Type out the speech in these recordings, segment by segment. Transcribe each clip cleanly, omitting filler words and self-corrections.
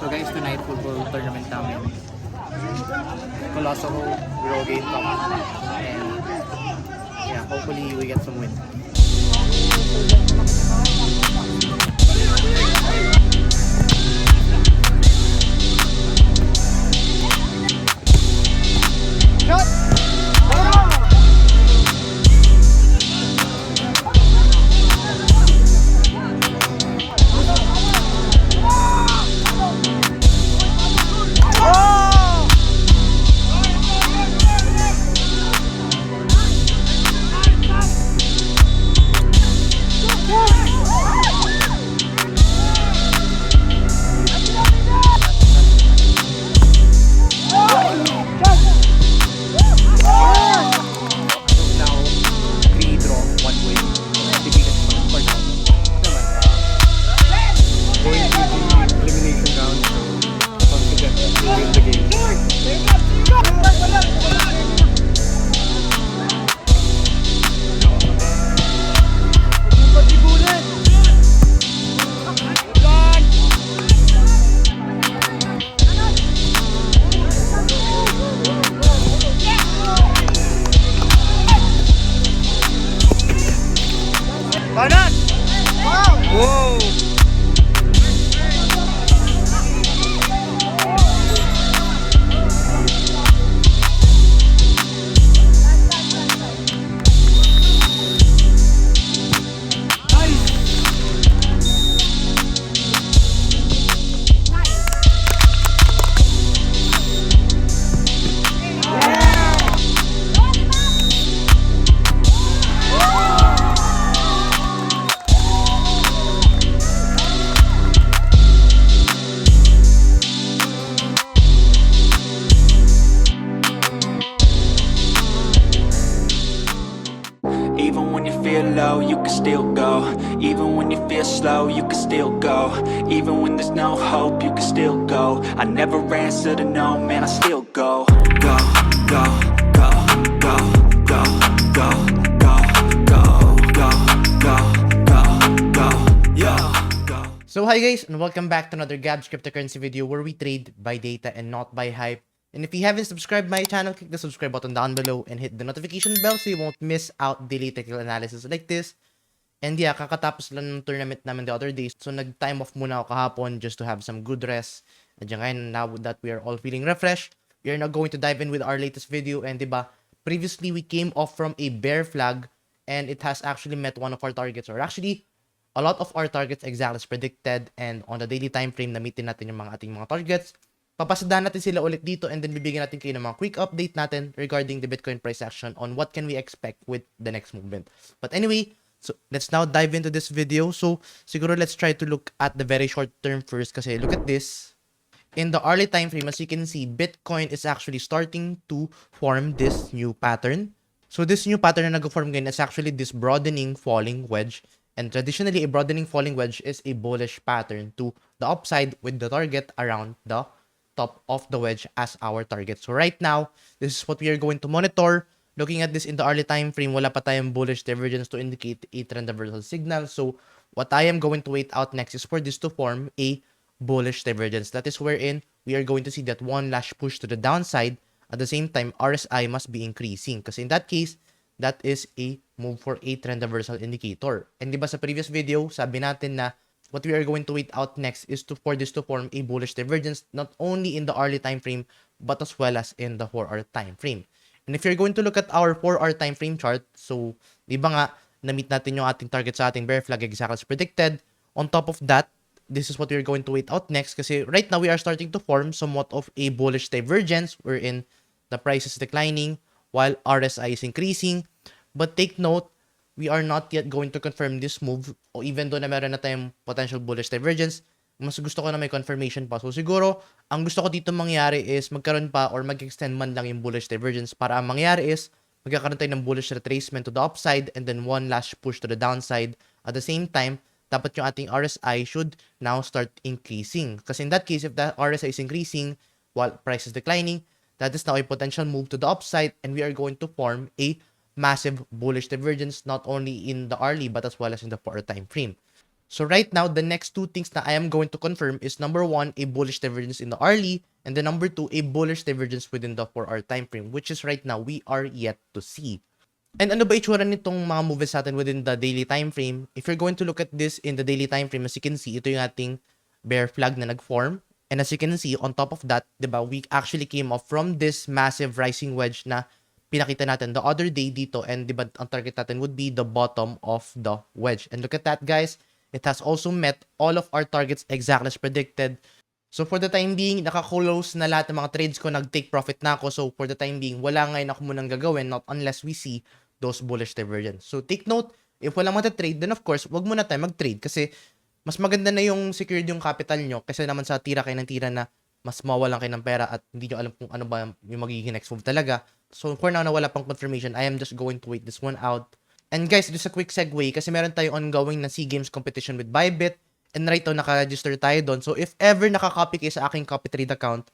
So guys, tonight football tournament namin. GOLAZO, Euro Game Cup. And yeah, hopefully we get some win. Banat! Wow! Whoa! Even when you feel low, you can still go. Even when you feel slow, you can still go. Even when there's no hope, you can still go. I never answer to no, man, I still go. Go, go, go, go, go, go, go, go, go, go, go, go, yo, go. So hi guys, and welcome back to another Gab's cryptocurrency video where we trade by data and not by hype. And if you haven't subscribed my channel, click the subscribe button down below and hit the notification bell so you won't miss out daily technical analysis like this. And yeah, kakatapos lang ng tournament namin the other day. So nag-time off muna ako kahapon just to have some good rest. And ngayon, now that we are all feeling refreshed, we are now going to dive in with our latest video. And diba, previously we came off from a bear flag and it has actually met one of our targets, or actually a lot of our targets exactly as predicted. And on the daily time frame, na-meetin natin yung ating mga targets. Papasadahan natin sila ulit dito and then bibigyan natin kayo ng mga quick update natin regarding the Bitcoin price action on what can we expect with the next movement. But anyway, so let's now dive into this video. So siguro let's try to look at the very short term first kasi look at this. In the early time frame, as you can see, Bitcoin is actually starting to form this new pattern. So this new pattern na nag-form ngayon is actually this broadening falling wedge. And traditionally, a broadening falling wedge is a bullish pattern to the upside with the target around the top of the wedge as our target. So right now, this is what we are going to monitor. Looking at this in the early time frame, wala pa tayong bullish divergence to indicate a trend reversal signal. So what I am going to wait out next is for this to form a bullish divergence. That is wherein we are going to see that one last push to the downside. At the same time, RSI must be increasing. Kasi in that case, that is a move for a trend reversal indicator. And diba sa previous video, sabi natin na what we are going to wait out next is for this to form a bullish divergence not only in the early time frame but as well as in the 4-hour time frame. And if you're going to look at our 4-hour time frame chart, so di ba nga na-meet natin yung ating target sa ating bear flag exactly as predicted. On top of that, this is what we're going to wait out next kasi right now we are starting to form somewhat of a bullish divergence wherein the price is declining while RSI is increasing. But take note, we are not yet going to confirm this move o even though na meron na tayong potential bullish divergence, mas gusto ko na may confirmation pa. So siguro, ang gusto ko dito mangyari is magkaroon pa or mag-extend man lang yung bullish divergence para ang mangyari is magkakaroon tayo ng bullish retracement to the upside and then one last push to the downside. At the same time, dapat yung ating RSI should now start increasing. Kasi in that case, if the RSI is increasing while price is declining, that is now a potential move to the upside and we are going to form a massive bullish divergence not only in the early but as well as in the 4-hour time frame. So right now, the next two things that I am going to confirm is number one, a bullish divergence in the hourly, and then number two, a bullish divergence within the 4-hour time frame, which is right now we are yet to see. And ano ba itsura nitong mga moves natin within the daily time frame? If you're going to look at this in the daily time frame, as you can see, ito yung ating bear flag na nag-form. And as you can see, on top of that, diba, we actually came off from this massive rising wedge na pinakita natin the other day dito. And diba, ang target natin would be the bottom of the wedge. And look at that, guys. It has also met all of our targets exactly as predicted. So for the time being, naka-close na lahat ng mga trades ko, nag-take profit na ako. So for the time being, wala ngayon ako munang gagawin, not unless we see those bullish divergence. So take note, if walang mata-trade, then of course, wag muna tayo mag-trade kasi mas maganda na yung secured yung capital nyo kasi naman sa tira kayo ng tira na mas mawalan kayo ng pera at hindi nyo alam kung ano ba yung magiging next move talaga. So for now na wala pang confirmation, I am just going to wait this one out. And guys, just a quick segue kasi meron tayo ongoing na SEA Games competition with BYBIT. And right now, naka-register tayo doon. So if ever nakaka-copy kayo sa aking copy trade account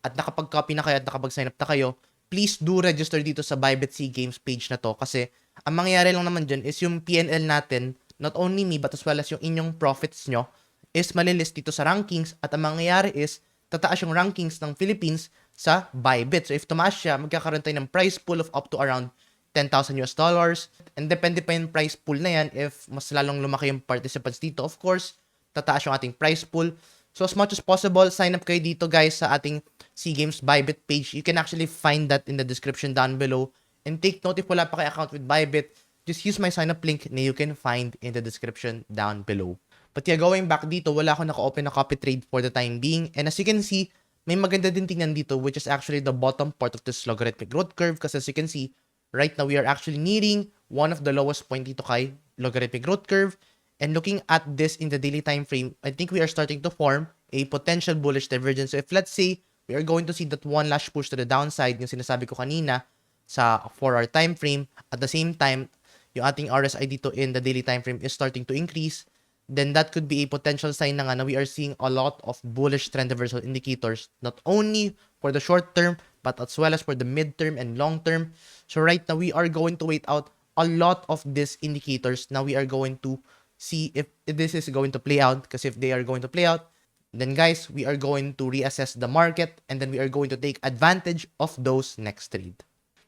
at nakapag-copy na kayo at nakapag-sign up na kayo, please do register dito sa BYBIT SEA Games page na to kasi ang mangyayari lang naman dyan is yung PNL natin, not only me but as well as yung inyong profits nyo, is malilist dito sa rankings at ang mangyayari is tataas yung rankings ng Philippines sa BYBIT. So if tumaas siya, magkakaroon tayo ng prize pool of up to around $10,000 US. And depende pa yung price pool na yan if mas lalong lumaki yung participants dito. Of course, tataas yung ating price pool. So as much as possible, sign up kayo dito guys sa ating SEA Games BYBIT page. You can actually find that in the description down below. And take note if wala pa kayo account with BYBIT, just use my sign up link na you can find in the description down below. But yeah, going back dito, wala akong naka-open na copy trade for the time being. And as you can see, may maganda din tingnan dito which is actually the bottom part of this logarithmic growth curve kasi as you can see, right now we are actually nearing one of the lowest point dito kay logarithmic growth curve. And looking at this in the daily time frame, I think we are starting to form a potential bullish divergence. So if let's say we are going to see that one last push to the downside, yung sinasabi ko kanina sa 4-hour time frame, at the same time, yung ating RSI dito in the daily time frame is starting to increase, then that could be a potential sign na nga na we are seeing a lot of bullish trend reversal indicators, not only for the short term, but as well as for the mid-term and long-term. So right now, we are going to wait out a lot of these indicators. Now we are going to see if this is going to play out, because if they are going to play out, then guys, we are going to reassess the market and then we are going to take advantage of those next trade.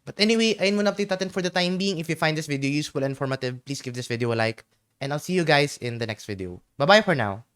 But anyway, ayun muna update natin for the time being. If you find this video useful and informative, please give this video a like. And I'll see you guys in the next video. Bye-bye for now.